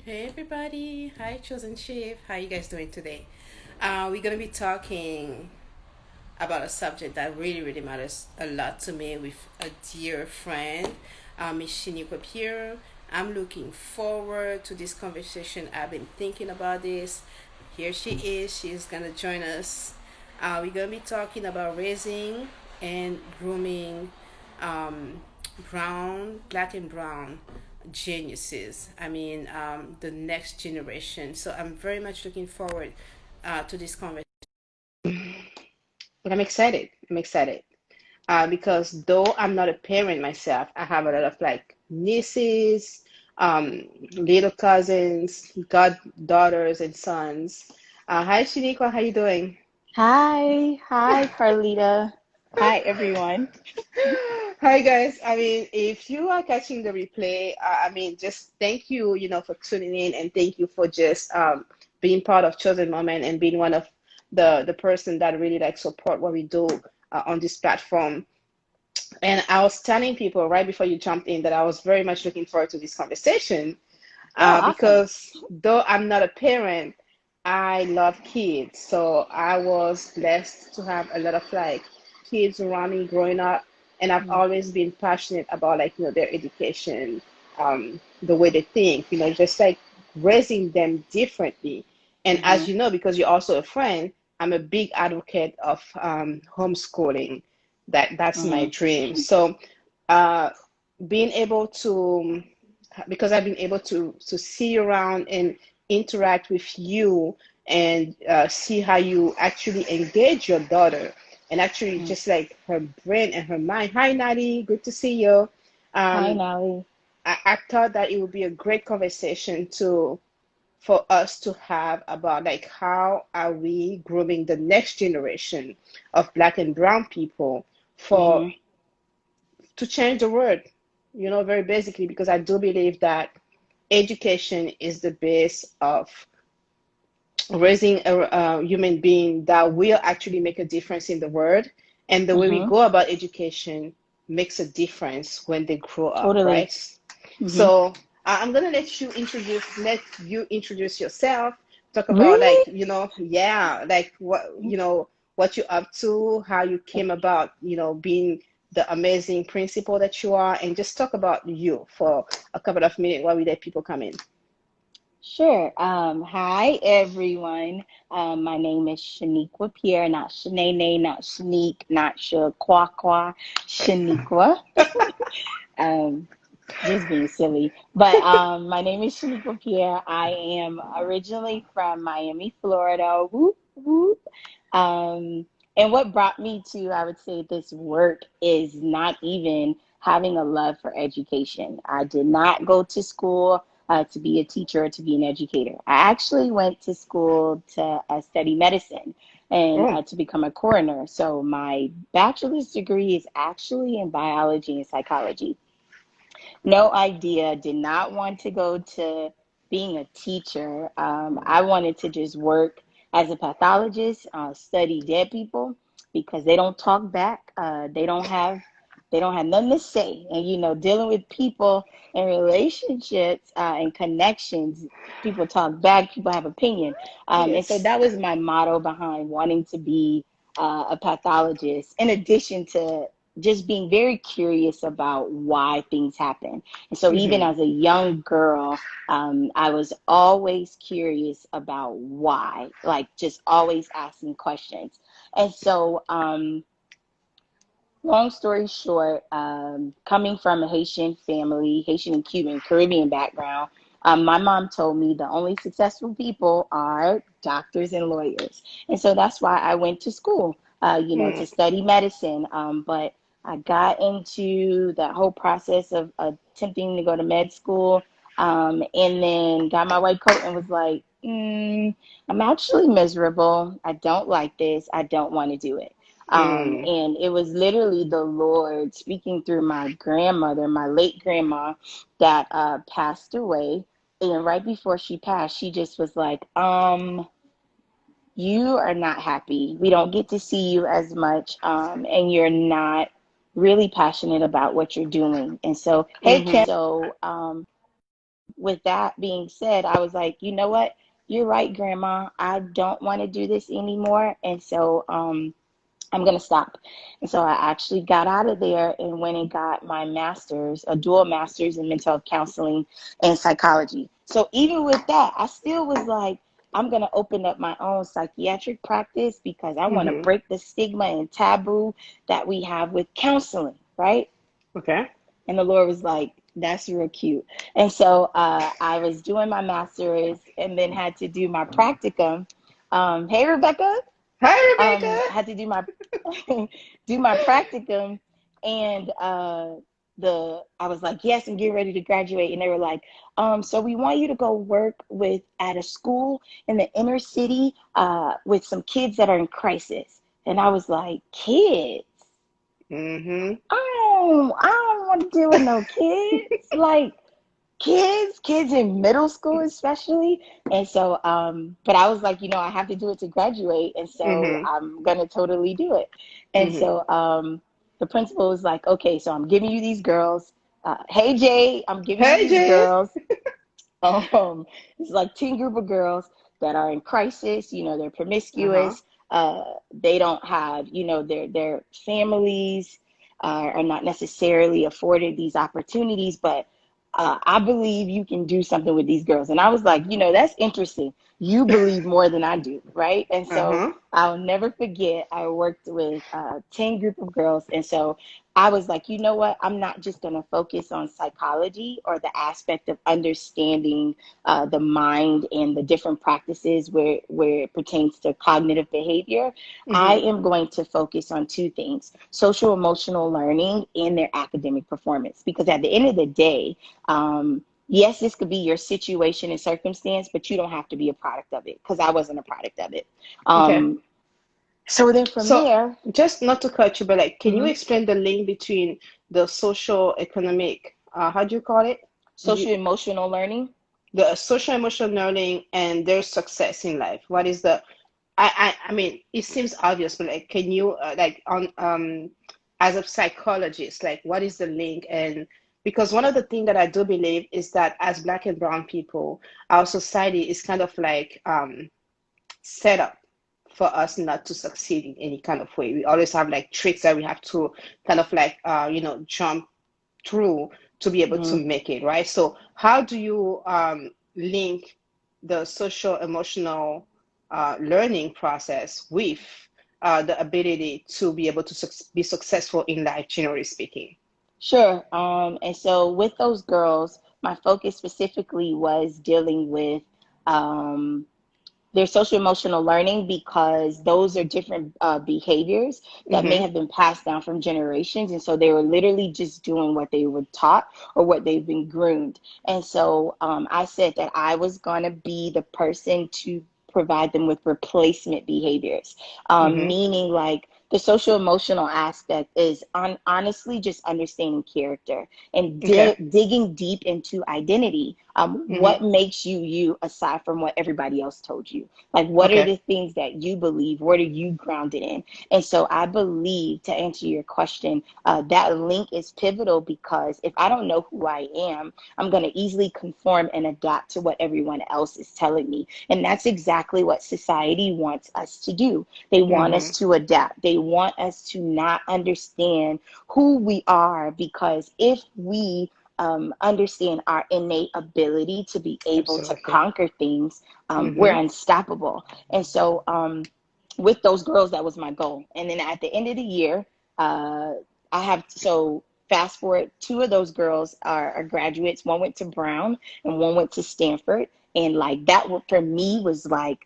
Hey everybody, hi Chosen Chief, how you guys doing today? We're gonna be talking about a subject that really matters a lot to me with a dear friend, Miss Shenequa Pierre. I'm looking forward to this conversation. I've been thinking about this. Here she is. She's gonna join us. We're gonna be talking about raising and grooming um, black and brown geniuses. The next generation. So I'm very much looking forward to this conversation. But I'm excited. I'm excited because though I'm not a parent myself, I have a lot of like nieces, little cousins, goddaughters, and sons. Hi, Shaniqua. How you doing? Hi, Carlita. Hi, everyone. Hi guys. If you are catching the replay, just thank you, for tuning in, and thank you for just being part of Chosen Moment and being one of the person that really like support what we do on this platform. And I was telling people right before you jumped in that I was very much looking forward to this conversation Oh, awesome. because though I'm not a parent, I love kids. So I was blessed to have a lot of like kids around me growing up, and I've Mm, always been passionate about like their education, the way they think, just like raising them differently. And as mhm, you know, because you're also a friend, I'm a big advocate of homeschooling. That's my mhm, dream. So uh, being able to because I've been able to see around and interact with you and see how you actually engage your daughter and actually mhm. just like her brain and her mind. Hi, Nadi, good to see you. Hi, Um, Nally. I thought that it would be a great conversation to for us to have about like how are we grooming the next generation of Black and Brown people for Mhm, to change the world, very basically, because I do believe that education is the base of raising a human being that will actually make a difference in the world. And the way we mhm. go about education makes a difference when they grow up, Totally. right? Mhm. So I'm gonna let you introduce yourself, talk about like, Really? yeah, like what you're up to, how you came about, being the amazing principal that you are, and just talk about you for a couple of minutes while we let people come in. Sure. Hi, everyone. My name is Shenequa Pierre, not Shanae, not Shanique, not Shaquaqua, Shaniqua. Um, just being silly. But my name is Shenequa Pierre. I am originally from Miami, Florida. Whoop, whoop. Um, and what brought me to, I would say, this work is not even having a love for education. I did not go to school to be a teacher or to be an educator. I actually went to school to study medicine and Oh. to become a coroner. So my bachelor's degree is actually in biology and psychology. No idea. Did not want to go to being a teacher. I wanted to just work as a pathologist, study dead people because they don't talk back. They don't have nothing to say. And dealing with people and relationships and connections, people talk back. People have opinion. And so Yes. that was my motto behind wanting to be a pathologist. In addition to just being very curious about why things happen. And so, even Mm-hmm. as a young girl, I was always curious about why, like just always asking questions. And so, long story short, coming from a Haitian family, Haitian and Cuban, Caribbean background, my mom told me the only successful people are doctors and lawyers. And so that's why I went to school, to study medicine. But I got into that whole process of attempting to go to med school, and then got my white coat and was like, I'm actually miserable. I don't like this. I don't want to do it. Mm-hmm. And it was literally the Lord speaking through my grandmother, my late grandma, that passed away. And right before she passed, she just was like, you are not happy. We don't get to see you as much, and you're not really passionate about what you're doing. And so, hey, Kim. Mm-hmm. So, with that being said, I was like, you know what? You're right, Grandma. I don't want to do this anymore. And so I'm going to stop. And so I actually got out of there and went and got my master's, a dual master's in mental health counseling and psychology. So even with that, I still was like, I'm going to open up my own psychiatric practice because I want to Mm-hmm. break the stigma and taboo that we have with counseling, right? Okay. And the Lord was like, that's real cute. And so I was doing my master's and then had to do my practicum. Hey, Rebecca. Hi, Rebecca. I had to do my do my practicum, and the I was like, yes, I'm getting ready to graduate, and they were like, so we want you to go work with at a school in the inner city with some kids that are in crisis, and I was like, kids. Mm-hmm. I don't want to deal with no kids. Like kids in middle school especially. And so but I was like, I have to do it to graduate, and so Mm-hmm. I'm gonna totally do it. And Mm-hmm. so the principal was like, okay, so I'm giving you these girls. Hey Jay, I'm giving you Hey, these Jay. girls. It's like teen group of girls that are in crisis. They're Uh-huh. promiscuous. They don't have, their families are not necessarily afforded these opportunities, but I believe you can do something with these girls. And I was like, that's interesting. You believe more than I do, right? And so Uh-huh. I'll never forget, I worked with a 10 group of girls. And so I was like, you know what? I'm not just going to focus on psychology or the aspect of understanding the mind and the different practices where it pertains to cognitive behavior. I Mm-hmm. am going to focus on two things: social emotional learning and their academic performance. Because at the end of the day, yes, this could be your situation and circumstance, but you don't have to be a product of it because I wasn't a product of it. Okay. Um, so then from So there, just not to cut you, but like, can you mhm, explain the link between the social economic, how do you call it? You, social emotional learning. the social emotional learning and their success in life. What is the, I mean, it seems obvious, but like, can you like on as a psychologist, like, what is the link? And because one of the things that I do believe is that as Black and Brown people, our society is kind of like set up for us not to succeed in any kind of way. We always have like tricks that we have to kind of like jump through to be able to Mhm. make it, right? So how do you link the social emotional learning process with the ability to be able to be successful in life, generally speaking? Sure. And so with those girls, my focus specifically was dealing with um, their social emotional learning because those are different behaviors that may Mm-hmm. have been passed down from generations. And so they were literally just doing what they were taught or what they've been groomed. And so I said that I was going to be the person to provide them with replacement behaviors, Mm-hmm. meaning like the social emotional aspect is honestly just understanding character and Okay. digging deep into identity. Mm-hmm. What makes you you aside from what everybody else told you? Like, what are Okay. the things that you believe? What are you grounded in? And so I believe, to answer your question, that link is pivotal because if I don't know who I am, I'm going to easily conform and adapt to what everyone else is telling me. And that's exactly what society wants us to do. They want us Mm-hmm. to adapt. They want us to not understand who we are because if we understand our innate ability to be able to Absolutely. conquer things, we're Mm-hmm. unstoppable. And so with those girls, that was my goal. And then at the end of the year, uh, I have so fast forward, two of those girls are graduates. One went to Brown and one went to Stanford. And like that for me was like,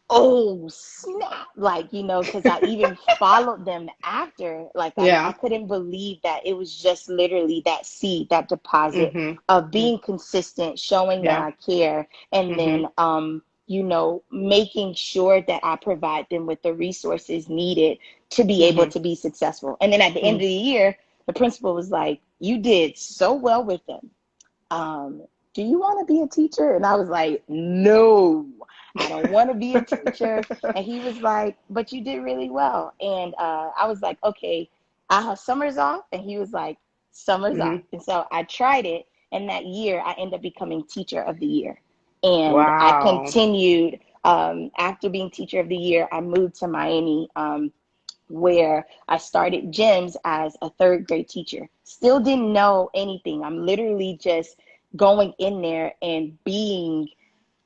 oh snap, like because I even followed them after, like I Yeah. couldn't believe that it was just literally that seed, that deposit Mm-hmm. of Mm. being consistent, showing that Yeah. I care, and Mm-hmm. then making sure that I provide them with the resources needed to be able Mm-hmm. to be successful. And then at the end of Mm. the year, the principal was like, you did so well with them, um, do you want to be a teacher? And I was like, no, I don't want to be a teacher. And he was like, but you did really well. And I was like, okay, I have summers off. And he was like, summers off. Mm-hmm. And so I tried it. And that year, I ended up becoming teacher of the year. And I Wow. continued, after being teacher of the year, I moved to Miami, where I started gyms as a third grade teacher. Still didn't know anything. I'm literally just going in there and being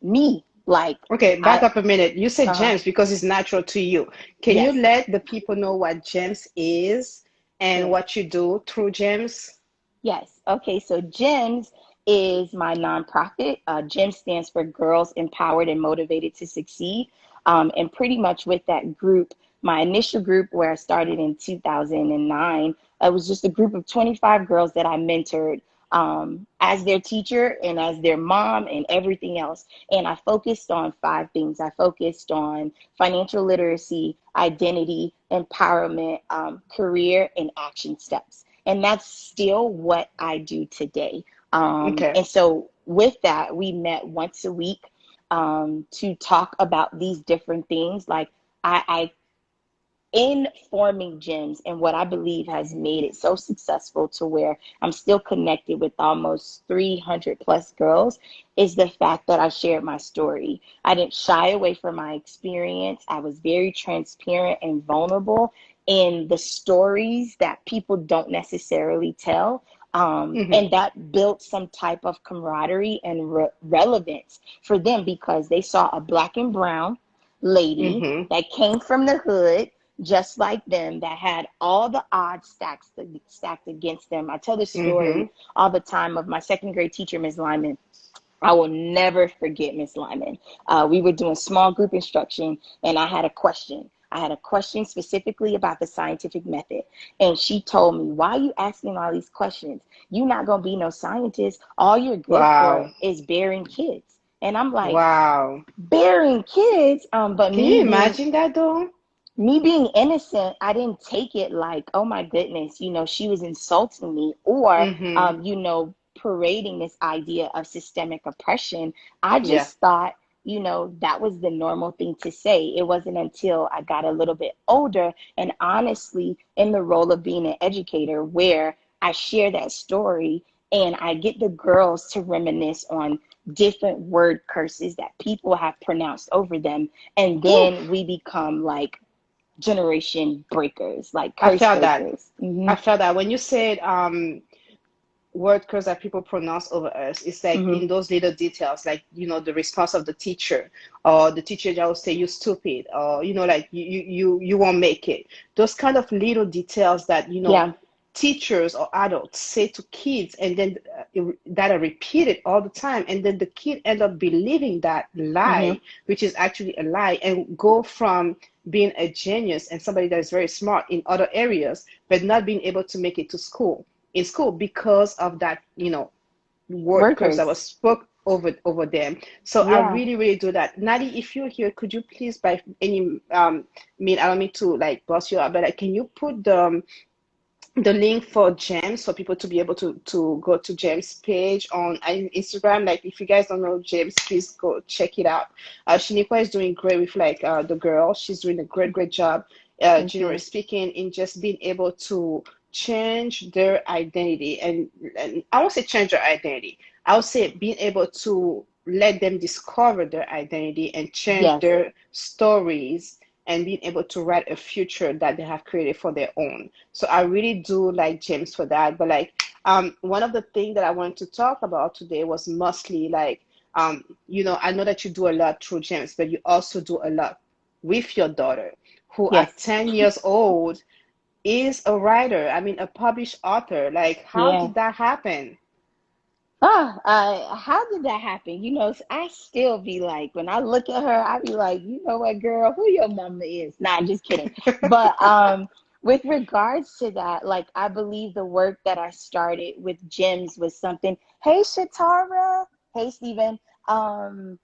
me. Like, Okay, back I, up a minute. You said uh, gems because it's natural to you. Can you yes, let the people know what gems is and sure. what you do through gems? Yes. Okay. So GEMS is my nonprofit. GEMS stands for Girls Empowered and Motivated to Succeed. And pretty much with that group, my initial group where I started in 2009, it was just a group of 25 girls that I mentored as their teacher and as their mom and everything else. And I focused on five things. I focused on financial literacy, identity, empowerment, career, and action steps. And that's still what I do today. Okay. And so with that, we met once a week to talk about these different things. Like I in forming gyms, and what I believe has made it so successful to where I'm still connected with almost 300 plus girls is the fact that I shared my story. I didn't shy away from my experience. I was very transparent and vulnerable in the stories that people don't necessarily tell. Mm-hmm. And that built some type of camaraderie and relevance for them because they saw a black and brown lady Mm-hmm. that came from the hood just like them, that had all the odds stacked against them. I tell this Mm-hmm. story all the time of my second grade teacher, Ms. Lyman. I will never forget Miss Lyman. We were doing small group instruction, and I had a question. I had a question specifically about the scientific method. And she told me, why are you asking all these questions? You're not going to be no scientist. All you're good for Wow. is bearing kids. And I'm like, Wow. bearing kids? But Can you imagine that though? me being innocent, I didn't take it like, oh my goodness, she was insulting me or, Mm-hmm. parading this idea of systemic oppression. I Yeah. just thought, that was the normal thing to say. It wasn't until I got a little bit older and honestly in the role of being an educator where I share that story and I get the girls to reminisce on different word curses that people have pronounced over them. And then Oof. we become like generation breakers, like I curse felt that. breakers. Hmm. I felt that when you said word curse that people pronounce over us, it's like Hmm. in those little details, like the response of the teacher, or the teacher that will say you stupid, or like you won't make it. Those kind of little details that Yeah. teachers or adults say to kids, and then that are repeated all the time, and then the kid end up believing that Hmm. lie, which is actually a lie, and go from being a genius and somebody that is very smart in other areas, but not being able to make it to school in school because of that, word curse that Workers. was spoke over them. So I Yeah. really, really do that. Nadi, if you're here, could you please, by any mean, I don't mean to like boss you up, but like, can you put the link for James for people to be able to go to James' page on Instagram? Like, if you guys don't know James, please go check it out. Shenequa is doing great with like the girl. She's doing a great job, Thank generally you. speaking, in just being able to change their identity. And I won't say change their identity. I would say being able to let them discover their identity and change Yes. their stories and being able to write a future that they have created for their own. So I really do like James for that. But like one of the things that I wanted to talk about today was mostly like I know that you do a lot through James, but you also do a lot with your daughter, who at Yes. 10 years old is a writer. I mean, a published author. Like, how Yeah. did that happen? How did that happen? I still be like, when I look at her, I be like, you know what, girl, who your mama is? Nah, I'm just kidding. But with regards to that, like, I believe the work that I started with gyms was something. Hey, Shatara. Hey, Stephen. Um,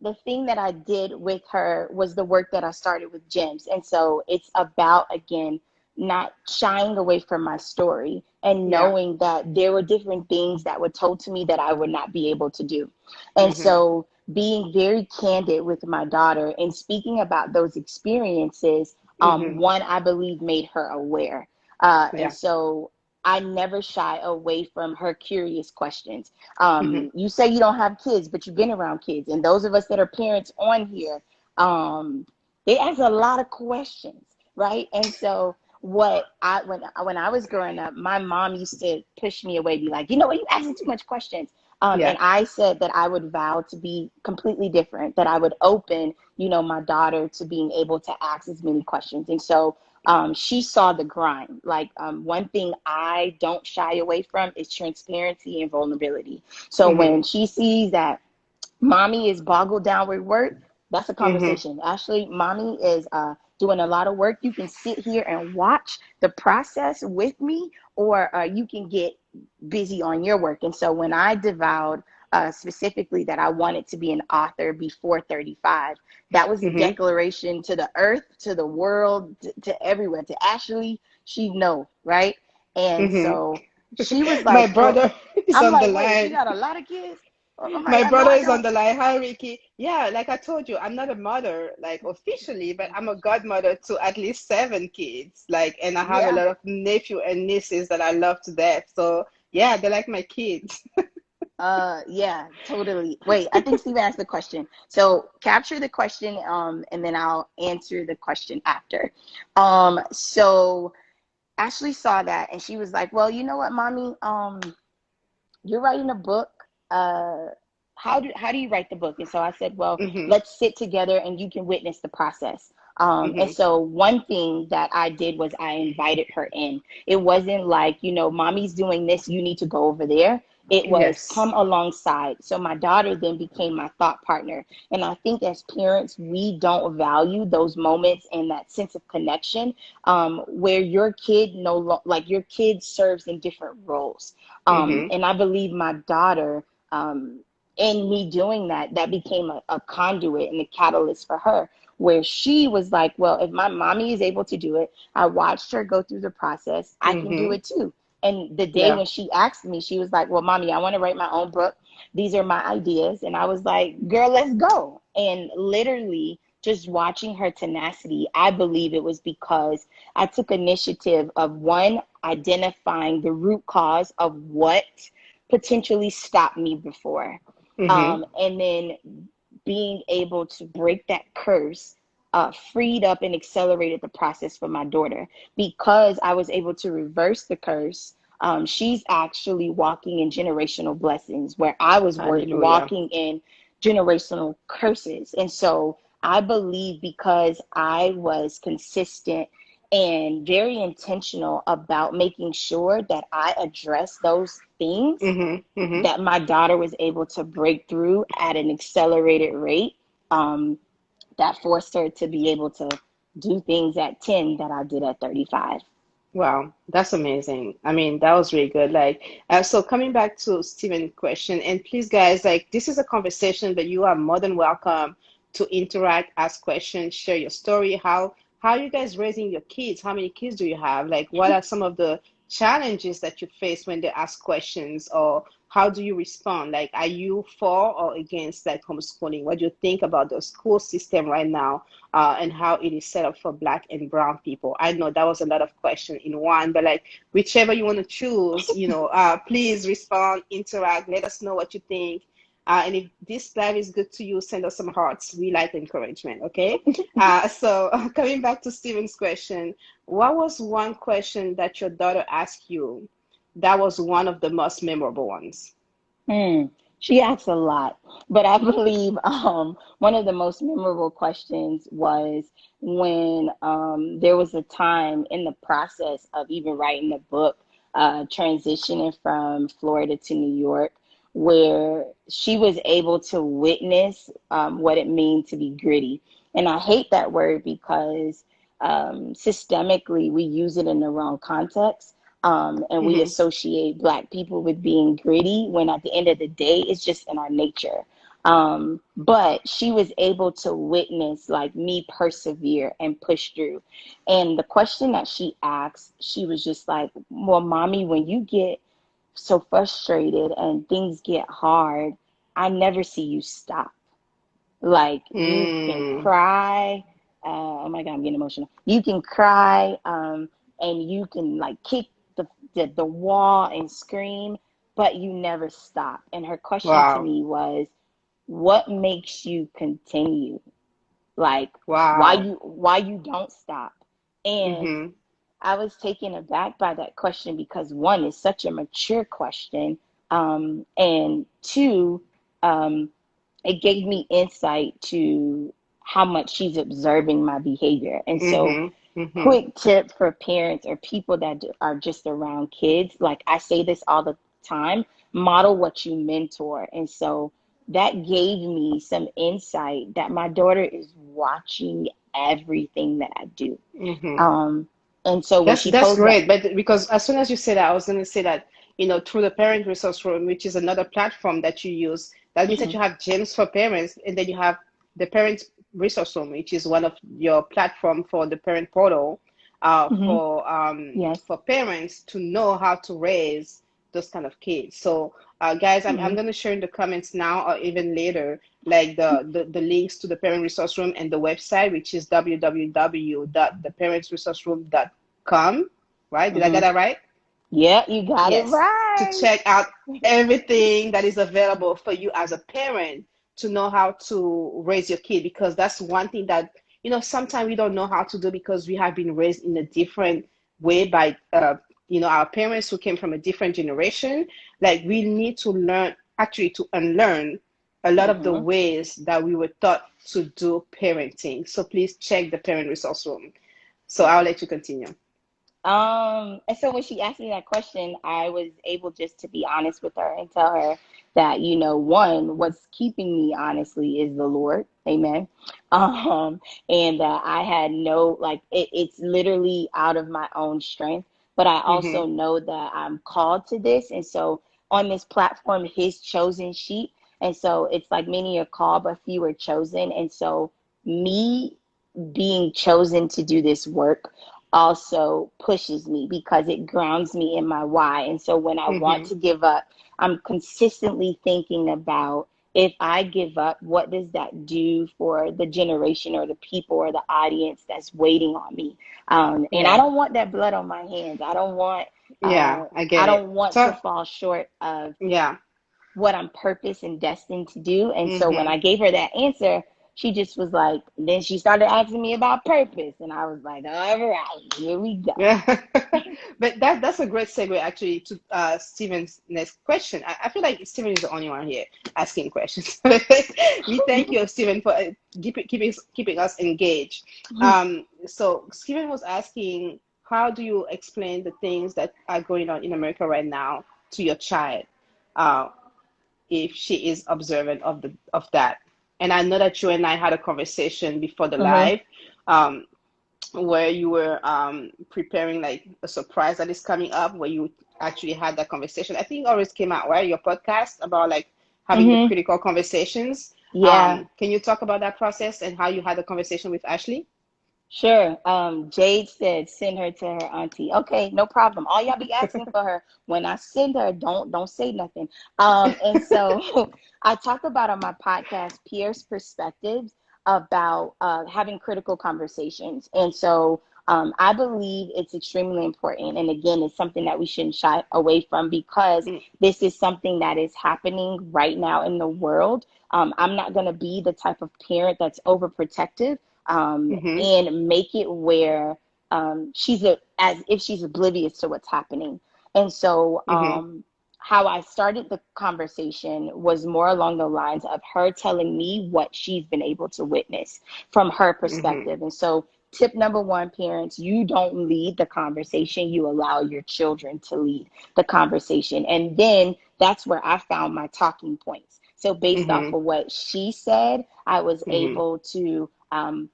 the thing that I did with her was the work that I started with Gems. And so it's about, again, not shying away from my story and Yeah. knowing that there were different things that were told to me that I would not be able to do. And Mm-hmm. so being very candid with my daughter and speaking about those experiences, Mm-hmm. one, I believe made her aware. And Yeah. so I never shy away from her curious questions. Mm-hmm. You say you don't have kids, but you've been around kids. And those of us that are parents on here, they ask a lot of questions, right? And so when I was growing up, my mom used to push me away, be like, you know what, you asking too much questions. Yeah. And I said that I would vow to be completely different, that I would open, my daughter to being able to ask as many questions. And so she saw the grind. Like one thing I don't shy away from is transparency and vulnerability. So Mm-hmm. when she sees that mommy is boggled down with work, that's a Mm-hmm. conversation. Actually, mommy is doing a lot of work. You can sit here and watch the process with me, or you can get busy on your work. And so when I devowed specifically that I wanted to be an author before 35, that was a Mm-hmm. declaration to the earth, to the world, to everywhere, to Ashley. She know, right? And Mm-hmm. so she was My like, well, brother is I'm on the like, wait, she line. got a lot of kids? I'm like, My I know brother I is on don't. the line. Hi, Ricky. Yeah, like I told you, I'm not a mother, like officially, but I'm a godmother to at least 7 kids. Like, and I have a Yeah. lot of nephew and nieces that I love to death. So yeah, they're like my kids. Yeah, totally. Wait, I think Steve asked the question. So capture the question, and then I'll answer the question after. So Ashley saw that and she was like, well, you know what, mommy? You're writing a book. Uh, how do you write the book? And so I said, well, Mm-hmm. let's sit together and you can witness the process. And Mm-hmm. so one thing that I did was I invited her in. It wasn't like, mommy's doing this, you need to go over there. It was Yes. come alongside. So my daughter then became my thought partner. And I think as parents, we don't value those moments and that sense of connection, where your kid like your kid serves in different roles. Mm-hmm. And I believe my daughter, um, in me doing that, that became a conduit and a catalyst for her, where she was like, well, if my mommy is able to do it, I watched her go through the process, I can do Mm-hmm. it too. And the day Yeah. when she asked me, she was like, well, mommy, I want to write my own book. These are my ideas. And I was like, girl, let's go. And literally, just watching her tenacity, I believe it was because I took initiative of one, identifying the root cause of what potentially stopped me before. Mm-hmm. And then being able to break that curse freed up and accelerated the process for my daughter because I was able to reverse the curse. She's actually walking in generational blessings where I was Hallelujah. walking in generational curses. And so I believe because I was consistent and very intentional about making sure that I address those things, Mm-hmm. Mm-hmm. that my daughter was able to break through at an accelerated rate, um, that forced her to be able to do things at 10 that I did at 35. Wow, that's amazing. I mean, that was really good. Like, so coming back to Steven's question, and please, guys, like, this is a conversation that you are more than welcome to interact, ask questions, share your story. How are you guys raising your kids? How many kids do you have? Like, what are some of the challenges that you face when they ask questions, or how do you respond? Like, are you for or against like homeschooling? What do you think about the school system right now? And how it is set up for Black and Brown people. I know that was a lot of question in one, but like whichever you want to choose, please respond, interact, let us know what you think. And if this live is good to you, send us some hearts. We like encouragement, okay? So coming back to Steven's question, what was one question that your daughter asked you that was one of the most memorable ones? Hmm. She asks a lot, but I believe one of the most memorable questions was when there was a time in the process of even writing the book, transitioning from Florida to New York, where she was able to witness what it means to be gritty. And I hate that word because systemically we use it in the wrong context, and we Mm-hmm. associate Black people with being gritty when at the end of the day, it's just in our nature. But she was able to witness like me persevere and push through. And the question that she asked, she was just like, well, mommy, when you get so frustrated and things get hard, I never see you stop. Like you can Mm, cry. Oh my God, I'm getting emotional. You can cry, and you can like kick the wall and scream, but you never stop. And her question to Wow. me was, what makes you continue? Like, Wow. why you don't stop? And Mhm. I was taken aback by that question because one, is such a mature question, and two, um, it gave me insight to how much she's observing my behavior. And so, Mhm. Mhm. quick tip for parents or people that are just around kids, like I say this all the time, model what you mentor. And so that gave me some insight that my daughter is watching everything that I do. Mhm. Um, and so when she That's posed that, great. But because as soon as you say that, I was going to say that, through the parent resource room, which is another platform that you use, that means that mhm, you have gyms for parents, and then you have the parents resource room, which is one of your platform for the parent portal, mhm, yes, for parents to know how to raise those kind of kids. So, guys, I'm mhm, going to share in the comments now or even later, like the links to the parent resource room and the website, which is www.theparentsresourceroom.com, right? Did I get mhm. that right? Yeah, you got it Yes. To right. check out everything that is available for you as a parent to know how to raise your kid, because that's one thing that, sometimes we don't know how to do because we have been raised in a different way by, our parents who came from a different generation. Like, we need to learn, actually, to unlearn a lot of the Mhm. ways that we were taught to do parenting. So please check the parent resource room. So I'll let you continue. And so when she asked me that question, I was able just to be honest with her and tell her that, one, what's keeping me honestly is the Lord. Amen. And that I had like, it's literally out of my own strength, but I also Mm-hmm. know that I'm called to this. And so on this platform, his chosen sheep. And so it's like many are called, but few are chosen. And so me being chosen to do this work also pushes me because it grounds me in my why. And so when I want Mm-hmm. to give up, I'm consistently thinking about, if I give up, what does that do for the generation or the people or the audience that's waiting on me? And I Yeah. don't want that blood on my hands. Yeah, I I get it. don't want to So, fall short of yeah. what I'm purpose and destined to do. And so when Mm-hmm. I gave her that answer, she just was like, then she started asking me about purpose. And I was like, all right, here we go. Yeah. But that's a great segue actually to Steven's next question. I feel like Steven is the only one here asking questions. We thank you, Steven, for keeping us engaged. So Steven was asking, how do you explain the things that are going on in America right now to your child? Uh, if she is observant of that. And I know that you and I had a conversation before the Uh-huh. live, where you were preparing like a surprise that is coming up, where you actually had that conversation. I think it always came out, right? Your podcast about like having the Hmm. critical conversations. Yeah, Can you talk about that process and how you had the conversation with Ashley? sure. Jade said send her to her auntie. Okay, no problem. All y'all be asking for her. When I send her, don't say nothing. And so I talk about on my podcast Pierre's perspectives about having critical conversations. And so I believe it's extremely important. And again, it's something that we shouldn't shy away from because this is something that is happening right now in the world. I'm not going to be the type of parent that's overprotective, Mm-hmm. and make it where as if she's oblivious to what's happening. And so Mm-hmm. how I started the conversation was more along the lines of her telling me what she's been able to witness from her Mm-hmm. perspective. And so tip number one, parents, you don't lead the conversation, you allow your children to lead the conversation. And then that's where I found my talking points. So based off Mm-hmm. of what she said, I was Mm-hmm. able to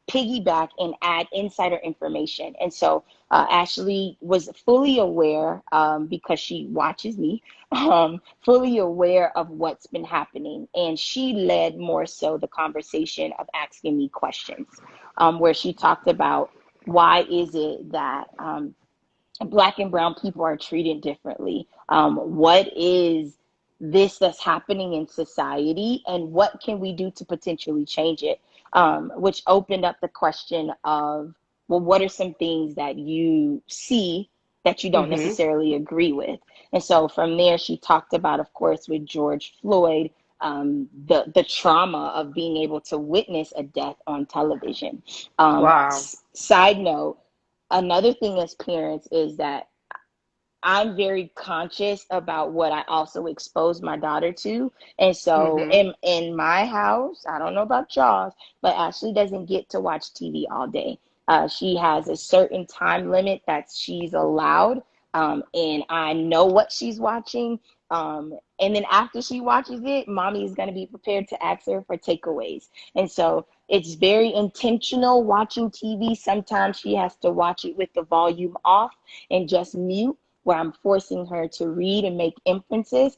piggyback and add insider information. And so Ashley was fully aware, because she watches me, fully aware of what's been happening. And she led more so the conversation of asking me questions, where she talked about, why is it that Black and brown people are treated differently? What is this that's happening in society, and what can we do to potentially change it? Which opened up the question of, well, what are some things that you see that you don't Mm-hmm. necessarily agree with. And so from there, she talked about, of course, with George Floyd, the trauma of being able to witness a death on television. Wow. Side note, another thing as parents is that I'm very conscious about what I also expose my daughter to. And so Mm-hmm. in my house, I don't know about y'all's, but Ashley doesn't get to watch TV all day. She has a certain time limit that she's allowed. And I know what she's watching. And then after she watches it, mommy is going to be prepared to ask her for takeaways. And so it's very intentional watching TV. Sometimes she has to watch it with the volume off and just mute, where I'm forcing her to read and make inferences,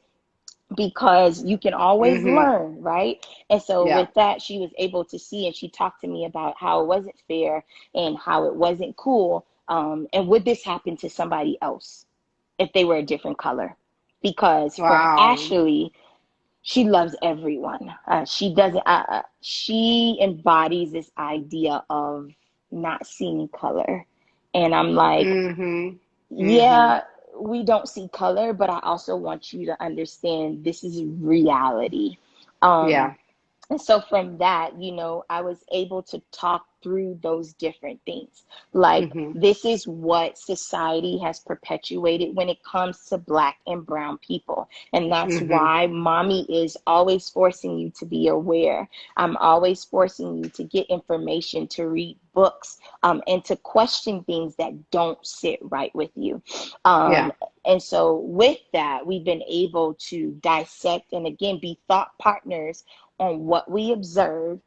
because you can always Mm-hmm. learn, right? And so Yeah. with that, she was able to see, and she talked to me about how it wasn't fair and how it wasn't cool. And would this happen to somebody else if they were a different color? Because for Wow. Ashley, she loves everyone. She doesn't. She embodies this idea of not seeing color, and I'm like, Mm-hmm. Mm-hmm. yeah, we don't see color, but I also want you to understand this is reality. Um, Yeah. and so from that, I was able to talk through those different things. Like, Mm-hmm. this is what society has perpetuated when it comes to Black and Brown people. And that's Mm-hmm. why mommy is always forcing you to be aware. I'm always forcing you to get information, to read books, and to question things that don't sit right with you. Yeah. Um, and so with that, we've been able to dissect and again be thought partners on what we observe,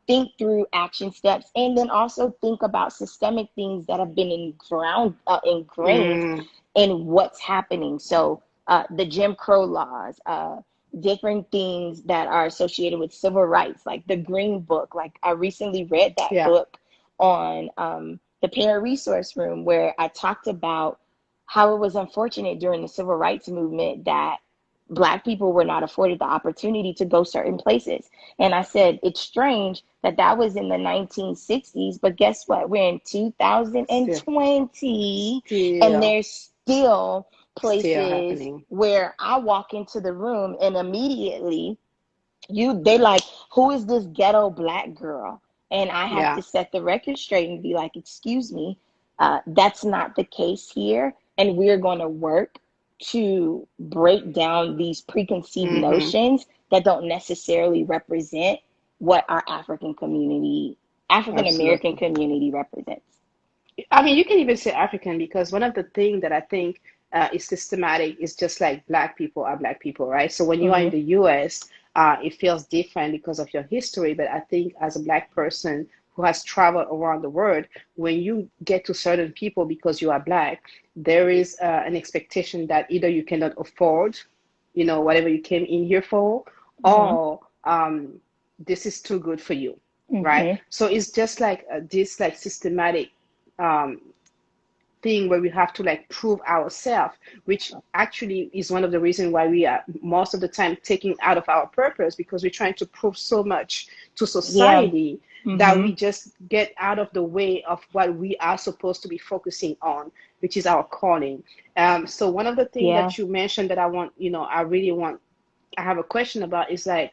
think through action steps, and then also think about systemic things that have been ingrained Mm. in what's happening. So the Jim Crow laws, different things that are associated with civil rights, like the Green Book. Like, I recently read that Yeah. book on the Parent Resource Room, where I talked about how it was unfortunate during the civil rights movement that Black people were not afforded the opportunity to go certain places. And I said, it's strange that that was in the 1960s, but guess what? We're in Still, 2020, and still, there's still still places happening. where I walk into the room and immediately they like, who is this ghetto Black girl? And I have Yeah. to set the record straight and be like, excuse me, that's not the case here. And we're going to work to break down these preconceived Mm-hmm. notions that don't necessarily represent what our African American Absolutely. community represents. I mean, you can even say African because one of the things that I think is systematic is just like black people are black people, right? So when you are in Mm-hmm. the US, it feels different because of your history. But I think as a black person who has traveled around the world, when you get to certain people because you are black, there is an expectation that either you cannot afford, whatever you came in here for, Mm-hmm. or this is too good for you, right? Mm-hmm. So it's just like this like systematic um, thing where we have to like prove ourselves, which actually is one of the reasons why we are most of the time taking out of our purpose because we're trying to prove so much to Yeah. society that Mm-hmm. we just get out of the way of what we are supposed to be focusing on, which is our calling. So one of the things Yeah. that you mentioned that I want, I really want, I have a question about is like,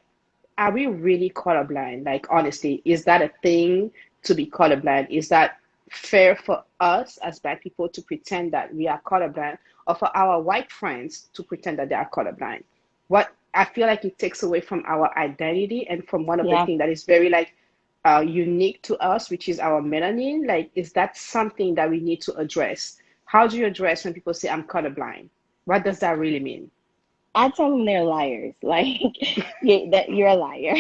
are we really colorblind? Like, honestly, is that a thing to be colorblind? Is that fair for us as Black people to pretend that we are colorblind, or for our white friends to pretend that they are colorblind? What I feel like it takes away from our identity and from one of the Yeah. things that is very like unique to us, which is our melanin. Like, is that something that we need to address? How do you address when people say I'm colorblind? What does that really mean? I tell them they're liars. Like, that you're a liar.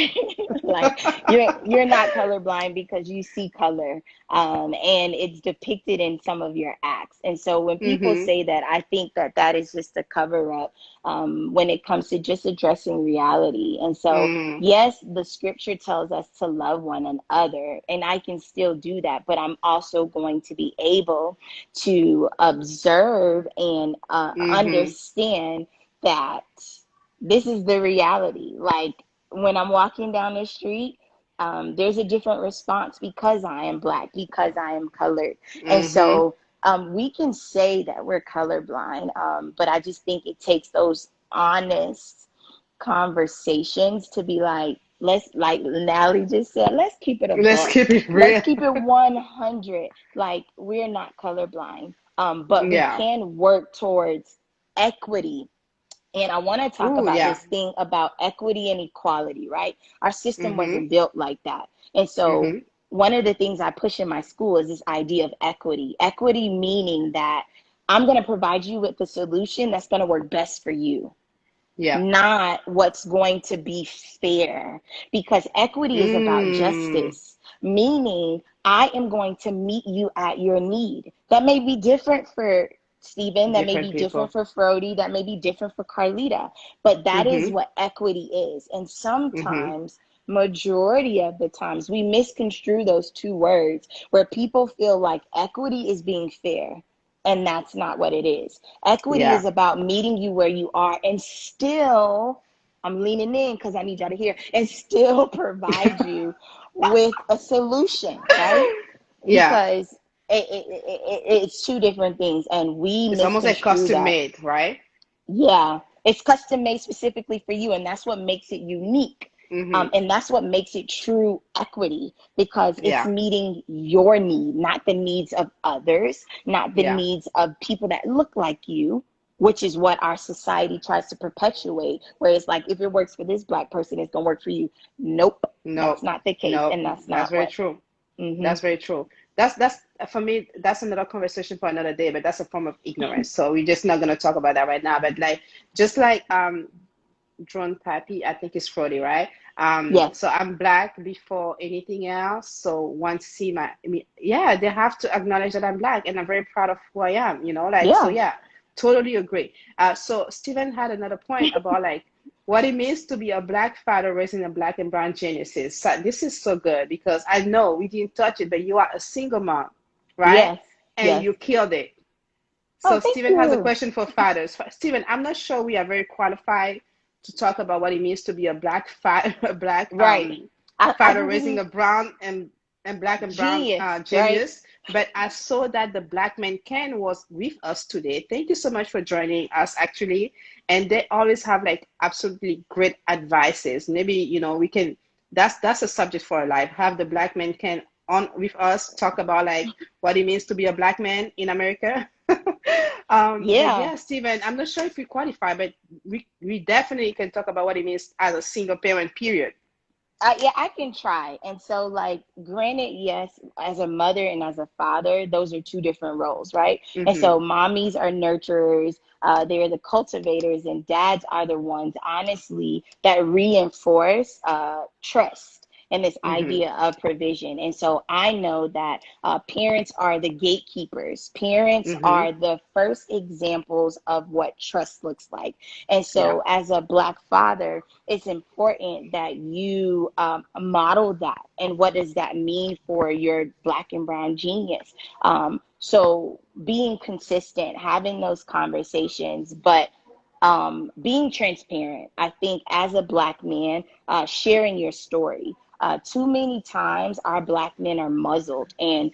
Like, you're not colorblind because you see color, and it's depicted in some of your acts. And so when people Mm-hmm. say that, I think that that is just a cover up, when it comes to just addressing reality. And so Mm. yes, the scripture tells us to love one another, and I can still do that, but I'm also going to be able to observe and Mm-hmm. understand that this is the reality. Like, when I'm walking down the street, there's a different response because I am Black, because I am colored. And Mm-hmm. so we can say that we're colorblind, but I just think it takes those honest conversations to be like, let's, like Nally just said, let's keep it a Let's buck. keep it Let's real. keep it 100. Like, we're not colorblind, but we Yeah. can work towards equity. And I want to talk Ooh, about yeah. this thing about equity and equality, right? Our system Mm-hmm. wasn't built like that. And so Mm-hmm. one of the things I push in my school is this idea of equity. Equity meaning that I'm going to provide you with the solution that's going to work best for you, Yeah. not what's going to be fair. Because equity is about Mm. justice, meaning I am going to meet you at your need. That may be different for Stephen, that may Different be different people. for Frody, that may be different for Carlita, but that is Mm-hmm. what equity is. And Mm-hmm. sometimes, majority of the times, we misconstrue those two words where people feel like equity is being fair. And that's not what it is. Equity Yeah. is about meeting you where you are and still, I'm leaning in because I need y'all to hear, and still provide you with a solution, right? Yeah. Because it's two different things, and we It's almost like misconstrue custom that. made, right? Yeah, it's custom made specifically for you, and that's what makes it unique. Mm-hmm. And that's what makes it true equity, because it's Yeah. meeting your need, not the needs of others, not the Yeah. needs of people that look like you, which is what our society tries to perpetuate. Where it's like, if it works for this Black person, it's gonna work for you. Nope, No. that's not the case, No. and that's That's not very what. true. Hmm. That's very true. That's for me. That's another conversation for another day. But that's a form of ignorance. So we're just not gonna talk about that right now. But like, just like John Pappy, I think it's 40, right? Yes, So I'm black before anything else. So once see my, I mean, yeah, they have to acknowledge that I'm black, and I'm very proud of who I am. Like so, yeah. yeah, totally agree. So Stephen had another point about like what it means to be a black father raising a black and brown geniuses. So this is so good because I know we didn't touch it, but you are a single mom, right? Yes, And yes. you killed it. Oh, So thank Stephen has a you. question for fathers. Stephen, I'm not sure we are very qualified to talk about what it means to be a black a black Right. I father raising believe a brown and black and brown genius, right? genius. But I saw that the Black Man Can was with us today. Thank you so much for joining us, actually. And they always have like absolutely great advices. Maybe we can. That's a subject for a life. Have the Black Man Can on with us, talk about like what it means to be a black man in America. But Yeah. yeah, Stephen, I'm not sure if we qualify, but we definitely can talk about what it means as a single parent, period. Yeah, I can try. And so, like, granted, yes, as a mother and as a father, those are two different roles, right? And Mm-hmm. so, mommies are nurturers, they're the cultivators, and dads are the ones, honestly, that reinforce trust and this Mm-hmm. idea of provision. And so, I know that parents are the gatekeepers, parents Mm-hmm. are the first examples of what trust looks like. And Yeah. so, as a Black father, it's important that you model that. And what does that mean for your Black and brown genius? So being consistent, having those conversations, but being transparent. I think as a Black man, sharing your story. Too many times our Black men are muzzled, and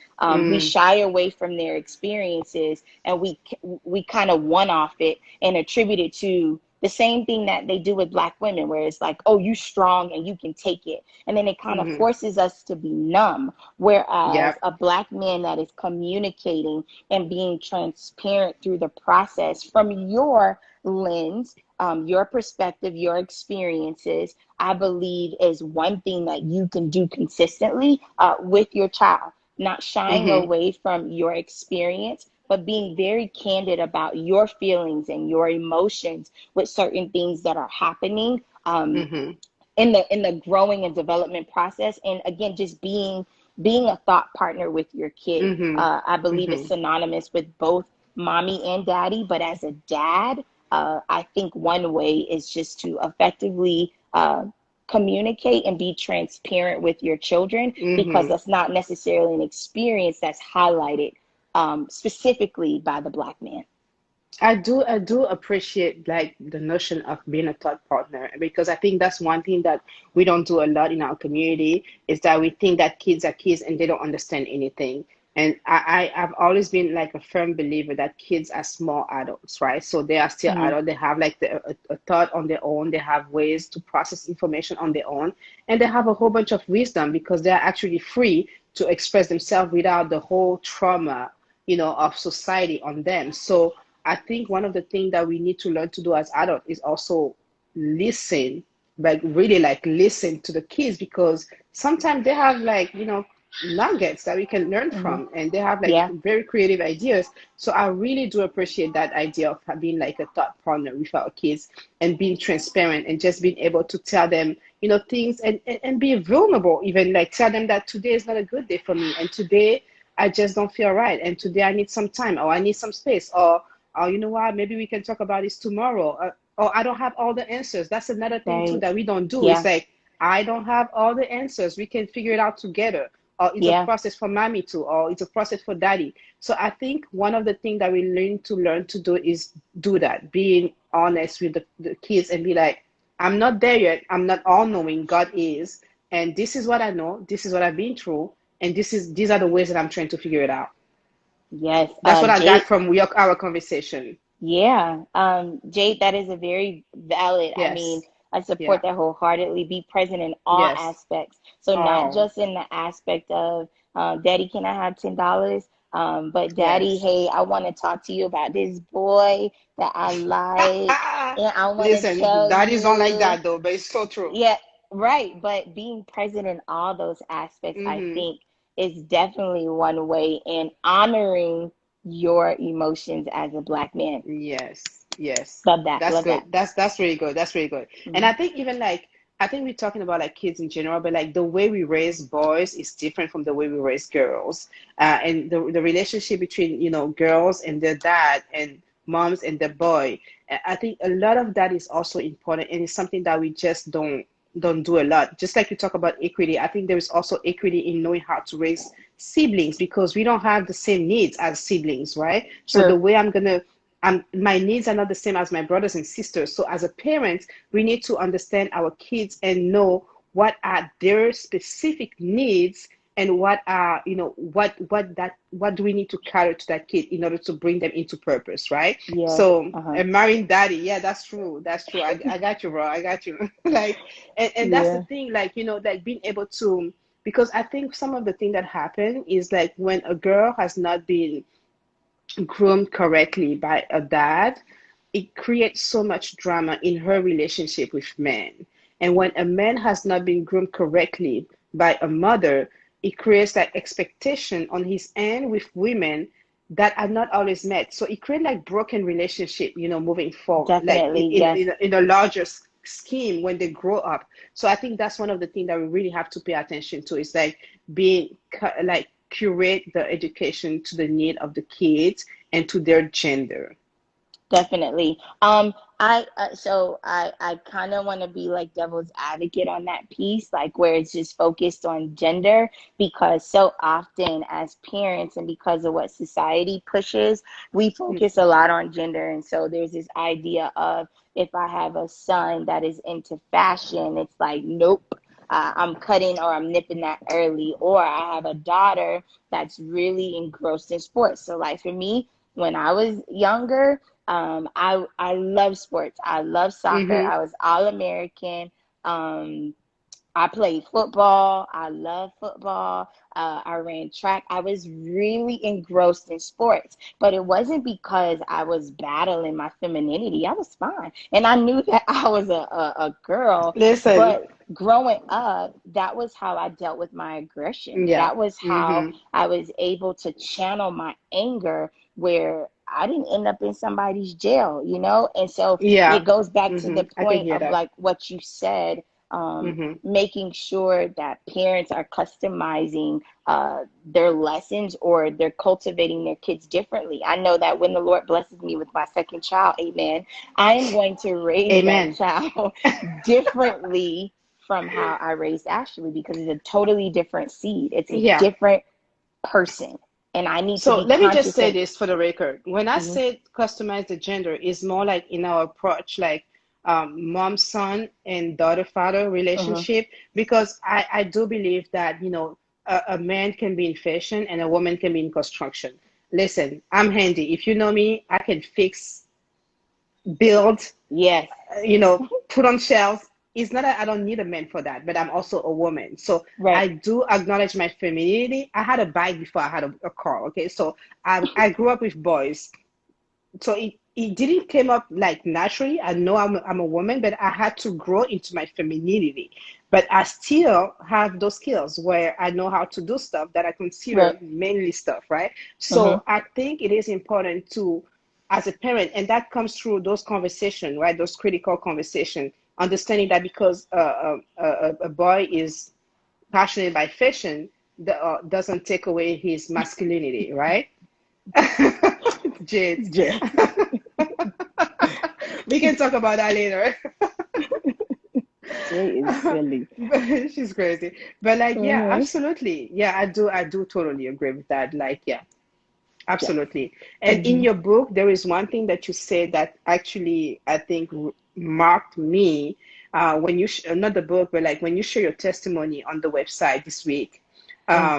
we Mm. shy away from their experiences, and we kind of one off it and attribute it to the same thing that they do with Black women, where it's like, oh, you strong and you can take it. And then it kind of Mm-hmm. forces us to be numb. Whereas Yep. a Black man that is communicating and being transparent through the process from your lens, your perspective, your experiences, I believe is one thing that you can do consistently with your child, not shying Mm-hmm. away from your experience, but being very candid about your feelings and your emotions with certain things that are happening Mm-hmm. in the growing and development process. And again, just being a thought partner with your kid. Mm-hmm. I believe it's Mm-hmm. synonymous with both mommy and daddy, but as a dad, I think one way is just to effectively communicate and be transparent with your children, because Mm-hmm. that's not necessarily an experience that's highlighted specifically by the Black man. I do appreciate like the notion of being a third partner because I think that's one thing that we don't do a lot in our community is that we think that kids are kids and they don't understand anything. And I've always been like a firm believer that kids are small adults, right? So they are still Mhm. adults. They have like a thought on their own. They have ways to process information on their own. And they have a whole bunch of wisdom because they're actually free to express themselves without the whole trauma, of society on them. So I think one of the things that we need to learn to do as adults is also listen, like really like listen to the kids because sometimes they have like, nuggets that we can learn Mhm. from and they have like Yeah. very creative ideas. So I really do appreciate that idea of being like a thought partner with our kids and being transparent and just being able to tell them, things and be vulnerable, even like tell them that today is not a good day for me and today I just don't feel right and today I need some time or I need some space or you know what, maybe we can talk about this tomorrow. Or I don't have all the answers. That's another thing too Right. that we don't do. It's Yeah. like I don't have all the answers. We can figure it out together. Or it's a Yeah. process for mommy too, or it's a process for daddy. So I think one of the things that we learn to do is do that, being honest with the kids and be like, I'm not there yet. I'm not all knowing. God is, and this is what I know. This is what I've been through, and these are the ways that I'm trying to figure it out. Yes. That's what I got Jade. from our conversation. Yeah. Jade, that is a very valid. I mean, Yes. I support Yeah. that wholeheartedly. Be present in all Yes. aspects. So not Oh, just in the aspect of, Daddy, can I have $10? But Daddy, yes. hey, I want to talk to you about this boy that I like, and I want to Listen, tell daddies don't like you. that though, but it's so true. Yeah, right. But being present in all those aspects, I Mm-hmm. think, is definitely one way in honoring your emotions as a black man. Yes, yes. Love that. That's Love that. good. That's really good. That's really good. And Mhm. I think even like I think we're talking about like kids in general, but like the way we raise boys is different from the way we raise girls. And the relationship between, girls and their dad and moms and the boy. I think a lot of that is also important and it's something that we just don't do a lot. Just like you talk about equity, I think there is also equity in knowing how to raise siblings because we don't have the same needs as siblings, right? So the True. way my needs are not the same as my brothers and sisters. So as a parent, we need to understand our kids and know what are their specific needs and what are, what do we need to cater to that kid in order to bring them into purpose, right? Yes. So Uh-huh. a marrying daddy, yeah, that's true. That's true. I got you, bro. I got you. Like, and that's the Yeah. thing, like, like being able to, because I think some of the thing that happen is like when a girl has not been groomed correctly by a dad, it creates so much drama in her relationship with men. And when a man has not been groomed correctly by a mother, it creates that expectation on his end with women that are not always met. So it creates like broken relationship, moving forward, like Definitely. Yes. in a larger scheme when they grow up. So I think that's one of the things that we really have to pay attention to. Is like being like curate the education to the need of the kids and to their gender. Definitely. I kind of want to be like devil's advocate on that piece, like where it's just focused on gender, because so often as parents and because of what society pushes, we focus a lot on gender. And so there's this idea of if I have a son that is into fashion, it's like, nope. I'm cutting or I'm nipping that early, or I have a daughter that's really engrossed in sports. So, like for me, when I was younger, I love sports. I love soccer. Mm-hmm. I was all American. Um, I played football. I love football. I ran track. I was really engrossed in sports, but it wasn't because I was battling my femininity. I was fine. And I knew that I was a girl, Listen, but growing up, that was how I dealt with my aggression. yeah. That was how Mm-hmm. I was able to channel my anger where I didn't end up in somebody's jail, you know? And so it Yeah. goes back to the Mm-hmm. I can point hear of that. like what you said, Mm-hmm. making sure that parents are customizing their lessons or they're cultivating their kids differently. I know that when the Lord blesses me with my second child, amen, I am going to raise that Amen. child differently from how I raised Ashley because it's a totally different seed. It's a Yeah. different person. And I need to So be let me just conscious say of. this for the record. When I Mhm, say customize the gender, it's more like in our approach, like mom, son, and daughter, father mhm, relationship, because I do believe that, a man can be in fashion and a woman can be in construction. Listen, I'm handy. If you know me, I can fix, build, Yes. put on shelves. It's not that I don't need a man for that, but I'm also a woman. So I Right. do acknowledge my femininity. I had a bike before I had a car. Okay. So I grew up with boys. So it didn't came up like naturally. I know I'm a woman, but I had to grow into my femininity. But I still have those skills where I know how to do stuff that I consider Right. mainly stuff, right? Mm-hmm. So I think it is important to, as a parent, and that comes through those conversations, right? Those critical conversations, understanding that because a boy is passionate by fashion, doesn't take away his masculinity, right? Jade. J. We can talk about that later. J is silly. She's crazy. But like, yeah, Mm-hmm. absolutely. Yeah, I do totally agree with that. Like, yeah, Yes. absolutely. And in Mm-hmm. your book, there is one thing that you said that actually I think marked me when you not the book, but like when you share your testimony on the website this week. Mm.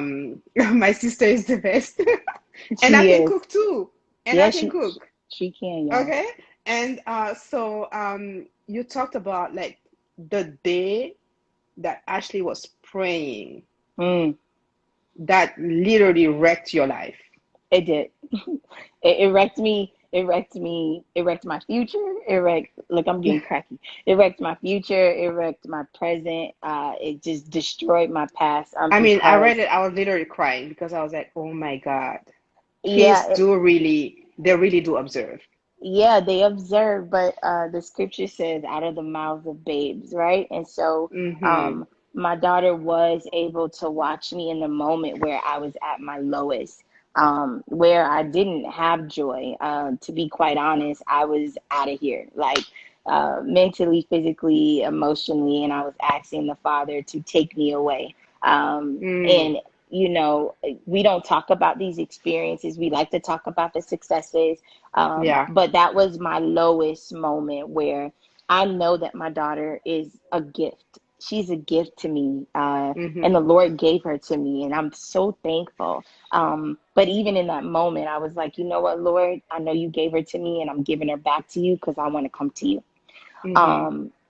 My sister is the best, and I She can is. cook too, and I Yeah, can cook. she can, y'all. Okay. And so you talked about like the day that Ashley was praying Mm. that literally wrecked your life. It did. It wrecked me. It wrecked me. It wrecked my future. It wrecked. Look, I'm getting cracky. It wrecked my future. It wrecked my present. It just destroyed my past. I mean, I Because read it, I was literally crying because I was like, oh my God. Kids yeah, do really, they really do observe. yeah, they observe, but the scripture says, "Out of the mouths of babes," right? And so, Mm-hmm. um, my daughter was able to watch me in the moment where I was at my lowest, where I didn't have joy. To be quite honest, I was out of here, like mentally, physically, emotionally, and I was asking the Father to take me away. Mm. And we don't talk about these experiences. We like to talk about the successes, Yeah. but that was my lowest moment where I know that my daughter is a gift. She's a gift to me, and Mm-hmm. the Lord gave her to me, and I'm so thankful. But even in that moment, I was like, you know what, Lord, I know you gave her to me, and I'm giving her back to you because I want to come to you. Mm-hmm.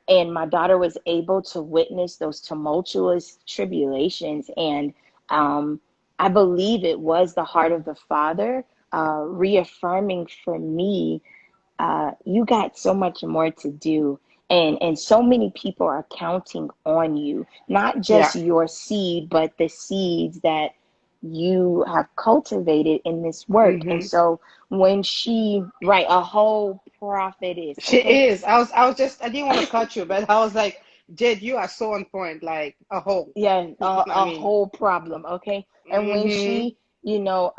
And my daughter was able to witness those tumultuous tribulations. And I believe it was the heart of the Father reaffirming for me, you got so much more to do. And so many people are counting on you, not Yeah. just your seed, but the seeds that you have cultivated in this work. And Mm-hmm. so when right, a whole prophetess, She okay? is. I didn't want to cut you, but I was like, Jade, you are so on point, like a whole. Yeah, I a mean, whole problem, okay? And when mm-hmm. you know,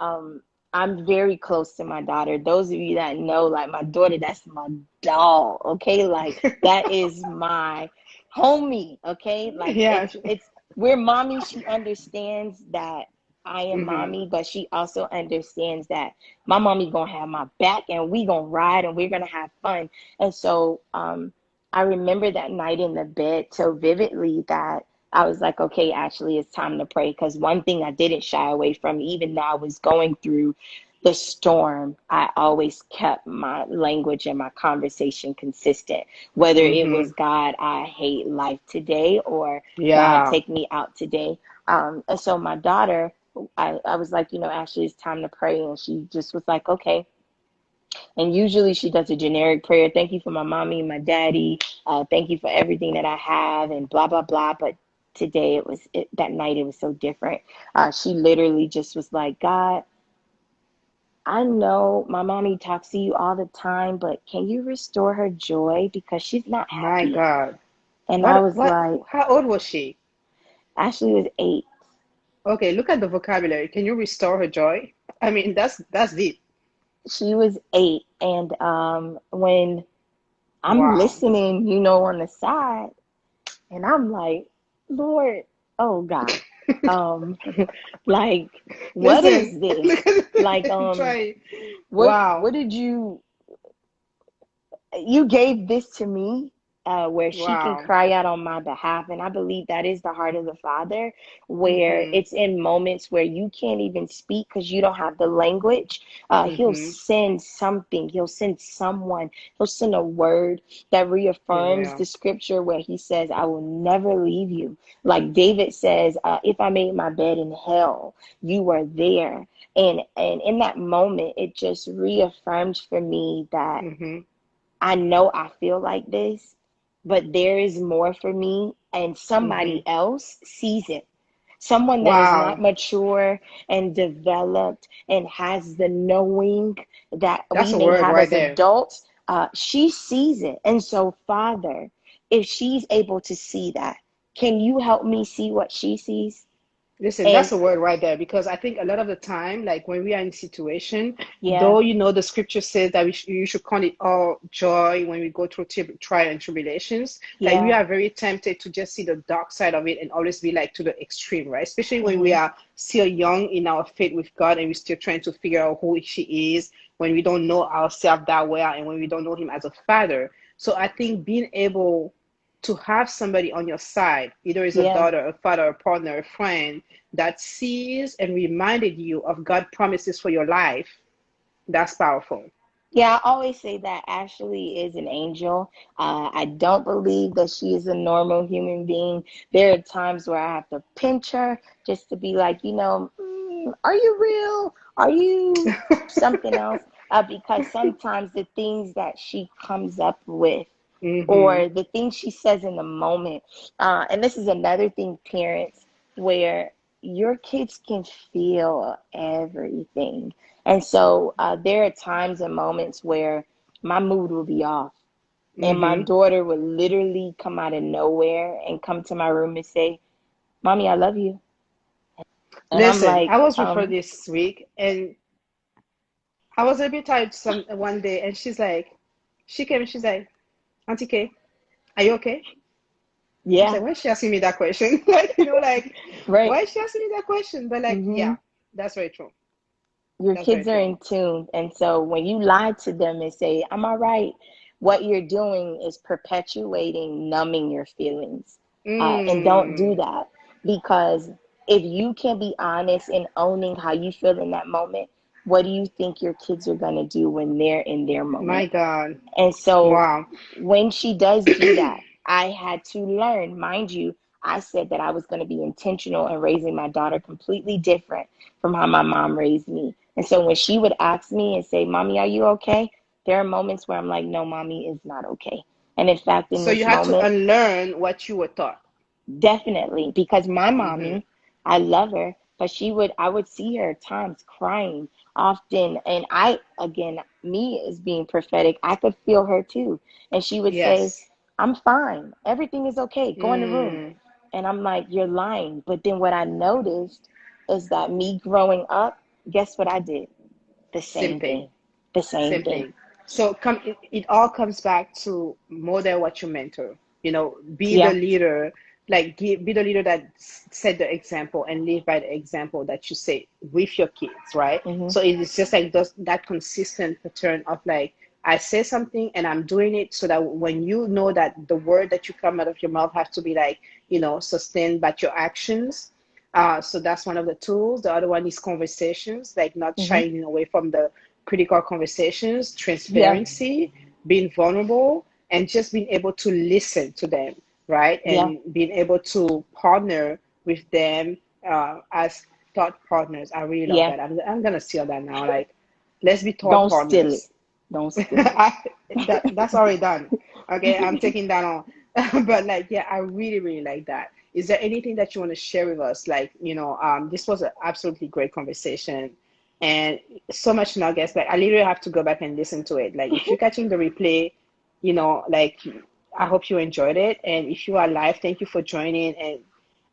I'm very close to my daughter. Those of you that know, like my daughter, that's my doll, okay? Like that is my homie, okay? Like Yeah. it's we're mommy. She understands that I am Mm-hmm. mommy, but she also understands that my mommy gonna have my back, and we gonna ride, and we're gonna have fun. And so, I remember that night in the bed so vividly that I was like, okay, actually, it's time to pray. Because one thing I didn't shy away from, even though I was going through the storm, I always kept my language and my conversation consistent. Whether it Mm-hmm. was God, I hate life today, or God, Yeah. take me out today. And so my daughter, I was like, actually, it's time to pray. And she just was like, okay. And usually she does a generic prayer. Thank you for my mommy and my daddy. Thank you for everything that I have, and blah, blah, blah. But today that night it was so different. She literally just was like, God, I know my mommy talks to you all the time, but can you restore her joy because she's not My happy? God. And I What was what like, how old was she? Ashley was 8. Okay, look at the vocabulary. Can you restore her joy? I mean, that's deep. She was 8. And when I'm Wow. listening, on the side, and I'm like, Lord, oh God, um, like, what Listen, is this? look at Like, try. what Wow. did you gave this to me? where she can Wow. cry out on my behalf. And I believe that is the heart of the Father, where Mm-hmm. it's in moments where you can't even speak because you don't have the language. He'll Mm-hmm. send something, he'll send someone, he'll send a word that He reaffirms will. the scripture where he says, I will never leave you. Like David says, if I made my bed in hell, you were there. And in that moment, it just reaffirms for me that Mm-hmm. I know I feel like this, but there is more for me, and Mm-hmm. somebody else sees it. Someone that is not Wow. mature and developed and has the knowing that That's we a may word have right as there. adults, she sees it. And so, Father, if she's able to see that, can you help me see what she sees? Listen, And that's a word right there because I think a lot of the time, like when we are in situation, yeah, though the scripture says that you should count it all joy when we go through trial and tribulations, like we yeah, are very tempted to just see the dark side of it and always be like to the extreme, right? Especially when we hmm, are still young in our faith with God and we're still trying to figure out who she is, when we don't know ourselves that well and when we don't know Him as a father. So I think being able to have somebody on your side, either as a yeah. daughter, a father, a partner, a friend, that sees and reminded you of God promises for your life, that's powerful. Yeah, I always say that Ashley is an angel. I don't believe that she is a normal human being. There are times where I have to pinch her just to be like, are you real? Are you something else? Because sometimes the things that she comes up with Mm-hmm. or the things she says in the moment, and this is another thing, parents, where your kids can feel everything. And so there are times and moments where my mood will be off. And my Mm-hmm. daughter would literally come out of nowhere and come to my room and say, Mommy, I love you. And I'm Listen, like, I was with her this week and I was a bit tired one day and she came and she's like, Auntie K, are you okay? I was yeah, like, why is she asking me that question? Like, right. why is she asking me that question? But like, Hmm. yeah, that's very true. Your That's very kids are true. in tune. And so when you lie to them and say, I'm all right, what you're doing is perpetuating numbing your feelings. And don't do Mm, that, because if you can be honest in owning how you feel in that moment, what do you think your kids are going to do when they're in their my moment? God. And so Wow. when she does do that, I had to learn, mind you, I said that I was going to be intentional in raising my daughter completely different from how my mom raised me. And so when she would ask me and say, Mommy, are you okay? There are moments where I'm like, no, Mommy is not okay. And in fact, in So you this had to moment, unlearn what you were taught. definitely, because my Mm-hmm. mommy, I love her, but I would see her at times crying often. And again, me as being prophetic, I could feel her too. And she would say, Yes. I'm fine. Everything is okay. Go in the room. Mm, And I'm like, you're lying. But then what I noticed is that me growing up, guess what I did? The same same thing. thing. The same Same thing. thing. So it all comes back to model what you mentor. Be the Yeah. leader, like be the leader that set the example and live by the example that you say with your kids, right? Hmm. So it is just like that consistent pattern of like I say something and I'm doing it so that when you know that the word that you come out of your mouth have to be like, sustained by your actions. So that's one of the tools. The other one is conversations, like not Hmm. shying away from the critical conversations, Yeah. transparency, being vulnerable, and just being able to listen to them, right? Yeah. And being able to partner with them as thought partners. I really love Yeah. that. I'm gonna steal that now. Like, let's be thought Don't steal it. partners. Don't steal it. I, that's already done. Okay, I'm taking that on. But like, yeah, I really, really like that. Is there anything that you want to share with us? Like, this was an absolutely great conversation and so much nuggets. Like, I literally have to go back and listen to it. Like, if you're catching the replay, like, I hope you enjoyed it. And if you are live, thank you for joining. And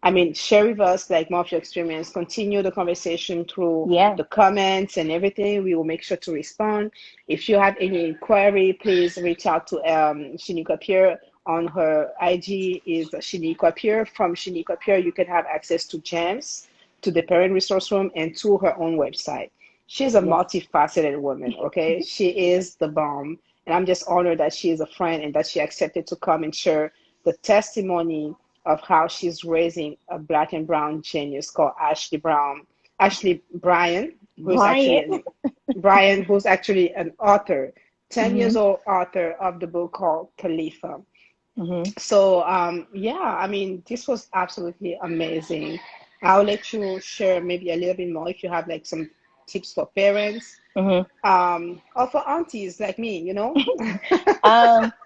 I mean, share with us like more of your experience. Continue the conversation through Yeah. the comments and everything. We will make sure to respond. If you have any inquiry, please reach out to Shenequa Pierre. On her IG is Shenequa Pierre. From Shenequa Pierre, you can have access to GEMS, to the Parent Resource Room, and to her own website. She's a Yes. multifaceted woman, okay? She is the bomb. And I'm just honored that she is a friend and that she accepted to come and share the testimony of how she's raising a black and brown genius called Ashley Bryan, who's Bryant. actually Brian, who's actually an author, 10 Hmm. years old author of the book called Khalifa. Hmm. So, yeah, I mean, this was absolutely amazing. I'll let you share maybe a little bit more if you have like some tips for parents, Hmm. or for aunties like me,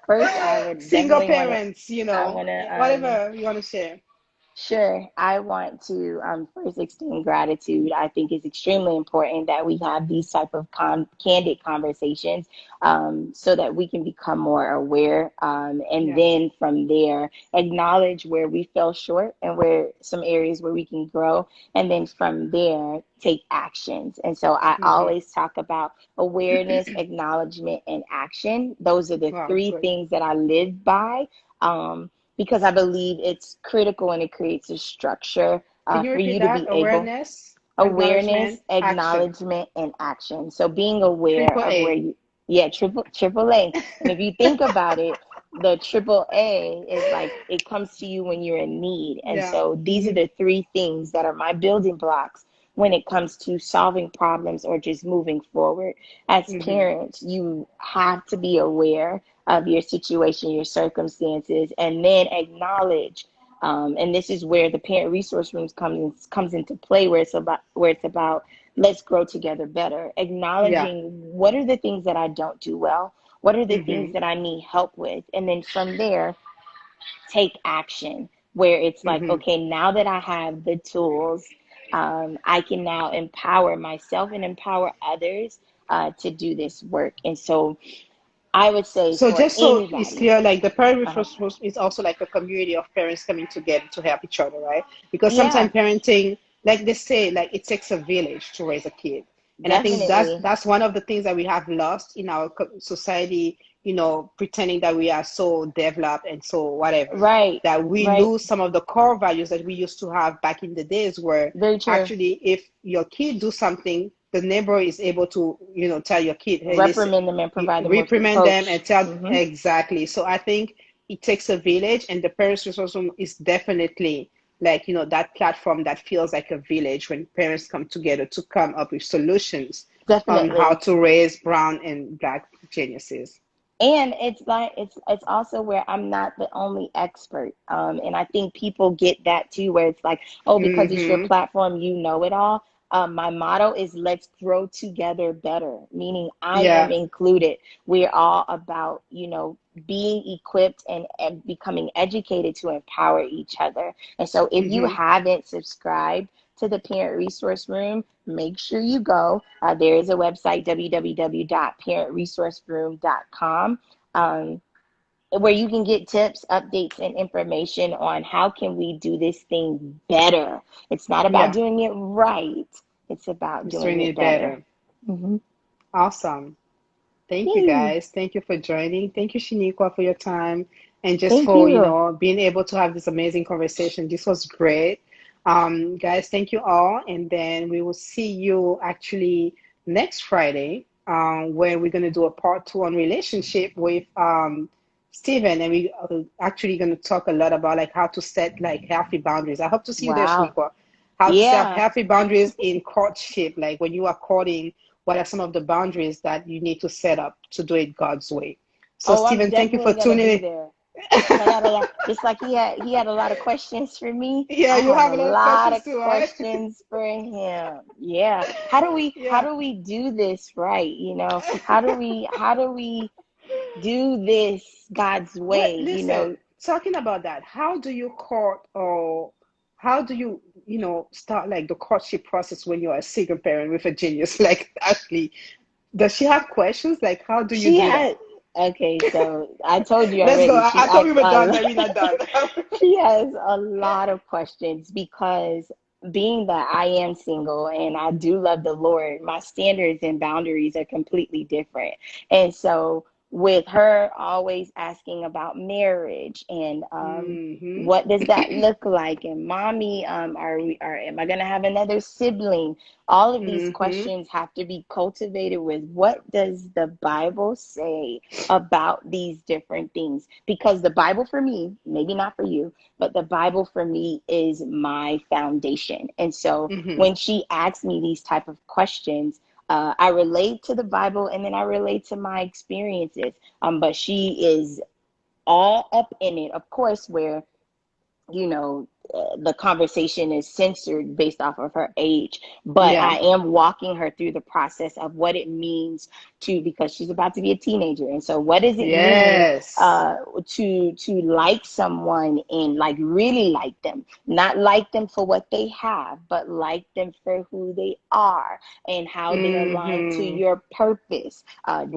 First, I would single definitely want to. parents, I want to. whatever you want to share. Sure. I want to first extend gratitude. I think it's extremely important that we have these type of candid conversations, so that we can become more aware, and Yeah. then from there acknowledge where we fell short and where some areas where we can grow, and then from there take actions. And so I Mm-hmm. always talk about awareness, acknowledgement, and action. Those are the Wow, three good. things that I live by. Because I believe it's critical and it creates a structure Can you for repeat you to that? be able Awareness, awareness, acknowledgement, action. acknowledgement, and action. So being aware Triple of where A. you, yeah, triple A. And if you think about it, the triple A is like it comes to you when you're in need. And Yeah. so these are Mm-hmm. the three things that are my building blocks when it comes to solving problems or just moving forward. As Mm-hmm. parents, you have to be aware of your situation, your circumstances, and then acknowledge. And this is where the parent resource rooms comes into play, where it's about let's grow together better, Yeah. acknowledging what are the things that I don't do well, what are the things Mm-hmm. that I need help with, and then from there take action. Where it's like, Mm-hmm. okay, now that I have the tools, I can now empower myself and empower others to do this work. And so I would say So for just so it's anybody, clear, like the parent uh, resource group is also like a community of parents coming together to help each other, right? Because yeah, sometimes parenting, like they say, like it takes a village to raise a kid, and I think that's definitely. that's one of the things that we have lost in our society. Pretending that we are so developed and so whatever, Right, that we right. lose some of the core values that we used to have back in the days, where Very true. actually, if your kid do something, the neighbor is able to, tell your kid, hey, listen, Reprimand them and provide them with the reprimand them and coach. tell Hmm. exactly. So I think it takes a village, and the parents resource room is definitely like that platform that feels like a village when parents come together to come up with solutions on how Definitely. to raise brown and black geniuses. And it's like it's also where I'm not the only expert. And I think people get that too, where it's like, oh, because it's your Mm-hmm. platform, you know it all. My motto is let's grow together better, meaning I am Yeah. included. We're all about, being equipped and becoming educated to empower each other. And so if you Mm-hmm. haven't subscribed to the Parent Resource Room, make sure you go. There is a website, www.parentresourceroom.com, where you can get tips, updates, and information on how can we do this thing better. It's not about Yeah. doing it right. It's about Just doing doing it it better. better. Mm-hmm. Awesome. Thank you, Yay. guys. Thank you for joining. Thank you, Shaniqua, for your time and just Thank for, you. being able to have this amazing conversation. This was great. Guys, thank you all. And then we will see you actually next Friday, where we're going to do a part two on relationship with Stephen. And we are actually going to talk a lot about like how to set like healthy boundaries. I hope to see you there, Wow. Shaniqua. How to set Yeah. healthy boundaries in courtship, like when you are courting, what are some of the boundaries that you need to set up to do it God's way? So, Oh, I'm Stephen, thank you for definitely gonna tuning be in. there. Cause I got a lot, just like he had a lot of questions for me. Yeah, I you have have a a lot of lot questions of too, right? questions for him. Yeah. How do we how Yeah. do we do this right? How do we do this God's way? Listen, talking about that, how do you court, or how do you, start like the courtship process when you're a single parent with a genius like Ashley? Does she have questions? Like, how do you She do that? had Okay, so I told you Let's go. already. I She thought we asked were a done, lot. but we're not done. She has a lot of questions because being that I am single and I do love the Lord, my standards and boundaries are completely different. And so with her always asking about marriage and Mm-hmm. what does that look like? And mommy, am I gonna have another sibling? All of these Mm-hmm. questions have to be cultivated with what does the Bible say about these different things? Because the Bible for me, maybe not for you, but the Bible for me is my foundation. And so Mm-hmm. when she asks me these type of questions, I relate to the Bible and then I relate to my experiences. But she is all up in it, of course, where the conversation is censored based off of her age, but Yeah. I am walking her through the process of what it means because she's about to be a teenager. And so what does it mean Yes. to like someone and like really like them, not like them for what they have, but like them for who they are and how they align to Mm-hmm. your purpose.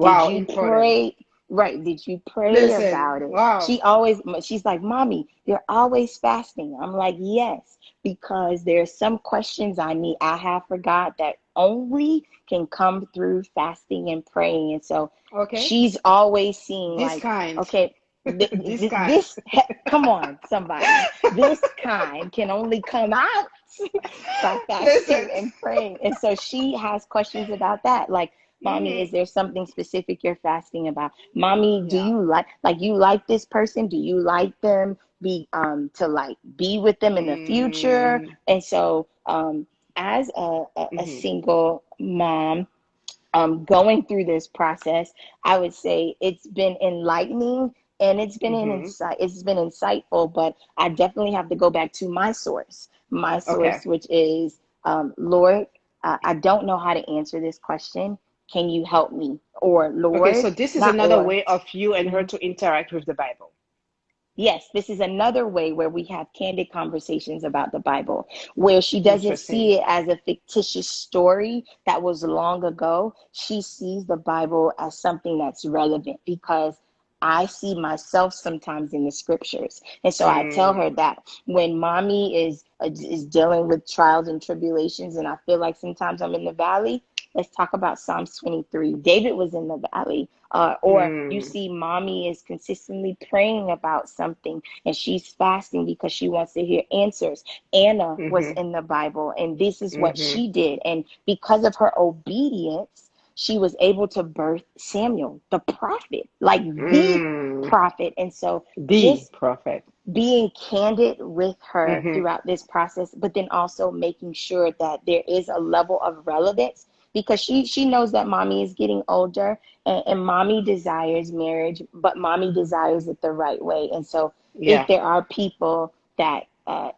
Did Wow, you important. pray? Right. Did you pray Listen, about it? wow. She's like, Mommy, you're always fasting. I'm like, yes, because there's some questions I have for God that only can come through fasting and praying. And so Okay. she's always seeing This like, kind. okay, This kind. come on, somebody, this kind can only come out by Listen. fasting and praying. And so she has questions about that. Like, Mommy, Mm-hmm. is there something specific you're fasting about? Mommy, do Yeah. you like this person? Do you like them? To like be with them in the future? Mm-hmm. And so as a Mm-hmm. single mom, going through this process, I would say it's been enlightening and Mm-hmm. it's been insightful, but I definitely have to go back to my Okay. source, which is Lord, I don't know how to answer this question. Can you help me? Or Okay, Lord, so this is not another or. way of you and her Mhm. to interact with the Bible. Yes, this is another way where we have candid conversations about the Bible, where she doesn't Interesting. see it as a fictitious story that was long ago. She sees the Bible as something that's relevant because I see myself sometimes in the scriptures. And so I tell Mm. her that when mommy is dealing with trials and tribulations and I feel like sometimes I'm in the valley, let's talk about Psalms 23. David was in the valley. Or you Mm. see mommy is consistently praying about something and she's fasting because she wants to hear answers. Anna was Mm-hmm. in the Bible and this is what Mm-hmm. she did. And because of her obedience, she was able to birth Samuel, the prophet, like the Mm. prophet. And so The just prophet. being candid with her Mm-hmm. throughout this process, but then also making sure that there is a level of relevance because she knows that mommy is getting older and mommy desires marriage, but mommy desires it the right way. And so if Yeah. there are people that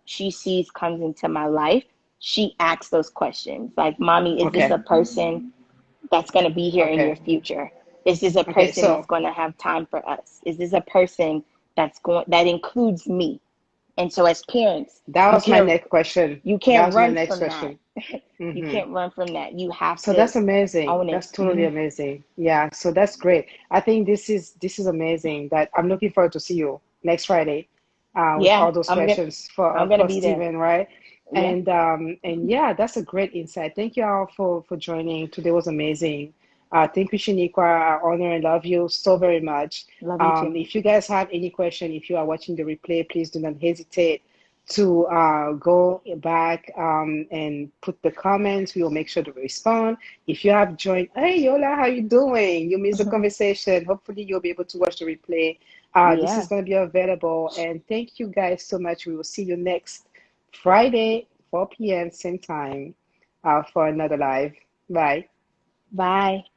she sees comes into my life, she asks those questions like, Mommy, is this Okay. a person that's going to be here in your Okay. future? Is this a Okay. person that's So going to have time for us? Is this a person that includes me? And so as parents, that you was my can't next question. you That can't was my run next from that. question. You Mm-hmm. can't run from that. You have So to that's amazing. own it. That's totally amazing. Yeah. So that's great. I think this is amazing. That I'm looking forward to see you next Friday, with Yeah, all those questions I'm for gonna for be there. Stephen, right? Yeah. And yeah, that's a great insight. Thank you all for joining. Today was amazing. Thank you, Shaniqua. I honor and love you so very much. Love you too. If you guys have any question, if you are watching the replay, please do not hesitate to go back and put the comments. We will make sure to respond. If you have joined, hey Yola, how you doing? You missed the conversation. Hopefully you'll be able to watch the replay. This is Yeah. going to be available. And thank you guys so much. We will see you next Friday, 4 p.m. same time, for another live. Bye. Bye.